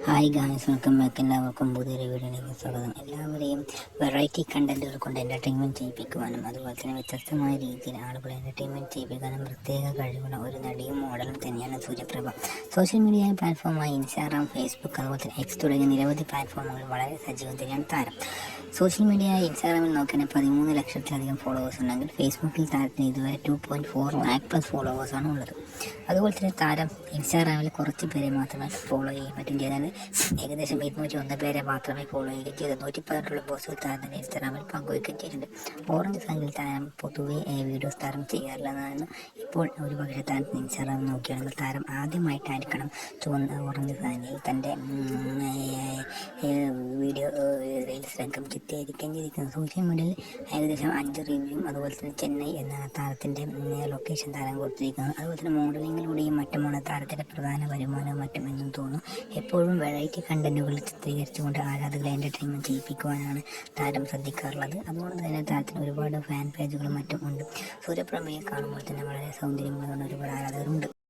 Hi guys, welcome back. എല്ലാവർക്കും പുതിയൊരു വീഡിയോയിലേക്ക് സ്വാഗതം. എല്ലാവരെയും വെറൈറ്റി കണ്ടന്റുകൾ കൊണ്ട് എൻ്റർടൈൻമെൻറ്റ് ചെയ്യിപ്പിക്കുവാനും അതുപോലെ തന്നെ വ്യത്യസ്തമായ രീതിയിൽ ആളുകളെ എൻ്റർടൈൻമെൻറ്റ് ചെയ്യിപ്പിക്കാനും പ്രത്യേക കഴിവുള്ള ഒരു നടിയും മോഡലും തന്നെയാണ് സൂര്യപ്രഭ. സോഷ്യൽ മീഡിയ പ്ലാറ്റ്ഫോമായ ഇൻസ്റ്റാഗ്രാം, ഫേസ്ബുക്ക്, അതുപോലെ തന്നെ എക്സ് തുടങ്ങിയ നിരവധി പ്ലാറ്റ്ഫോമുകൾ വളരെ സജീവം തന്നെയാണ് താരം. സോഷ്യൽ മീഡിയ ഇൻസ്റ്റാഗ്രാമിൽ നോക്കിയാൽ 13 ലക്ഷത്തിലധികം ഫോളോവേഴ്സ് ഉണ്ടെങ്കിൽ ഫേസ്ബുക്കിൽ താരത്തിന് ഇതുവരെ 2.4 ലാക്ക് പ്ലസ് ഫോളോവേഴ്സാണ് ഉള്ളത്. അതുപോലെ തന്നെ താരം ഇൻസ്റ്റാഗ്രാമിൽ കുറച്ച് പേരെ മാത്രമേ ഫോളോ ചെയ്യാൻ പറ്റും ചെയ്താൽ ഏകദേശം 201 പേരെ മാത്രമേ ഫോളോ ചെയ്യുകയും ചെയ്തു. 118 പോസ്റ്റുകൾ താരത്തിന് ഇൻസ്റ്റാഗ്രാമിൽ പങ്കുവയ്ക്കുകയും ചെയ്തിട്ടുണ്ട്. ഓറഞ്ച് സംഖ്യയിൽ താരം പൊതുവെ വീഡിയോസ് താരം ചെയ്യാറില്ലെന്നാണ്. ഇപ്പോൾ ഒരു പക്ഷേ താരത്തിന് ഇൻസ്റ്റാഗ്രാം നോക്കുകയാണെങ്കിൽ താരം ആദ്യമായിട്ടായിരിക്കണം ഓറഞ്ച് സംഖ്യയിൽ തൻ്റെ വീഡിയോ റീൽസ് രംഗം ചിത്രീകരിക്കുകയും ചെയ്തിരിക്കുന്നത്. സോഷ്യൽ മീഡിയയിൽ ഏകദേശം 5 റിവ്യൂവും അതുപോലെ തന്നെ ചെന്നൈ എന്ന താരത്തിൻ്റെ ലൊക്കേഷൻ താരം കൊടുത്തിരിക്കുന്നത്. അതുപോലെ തന്നെ മോഡലിങ്ങിലൂടെയും മറ്റുമാണ് താരത്തിൻ്റെ പ്രധാന വരുമാനവും മറ്റും എന്നും തോന്നുന്നു. എപ്പോഴും വെറൈറ്റി കണ്ടന്റുകൾ ചിത്രീകരിച്ചുകൊണ്ട് ആരാധകരെ എൻ്റർടൈൻമെൻറ്റ് ചെയ്യിപ്പിക്കുവാനാണ് താരം ശ്രദ്ധിക്കാറുള്ളത്. അതുകൊണ്ട് തന്നെ താരത്തിന് ഒരുപാട് ഫാൻ പേജുകളും മറ്റും ഉണ്ട്. സൂര്യപ്രഭയെ കാണുമ്പോൾ തന്നെ വളരെ സൗന്ദര്യമുള്ളതുകൊണ്ട് ഒരുപാട് ആരാധകരുണ്ട്.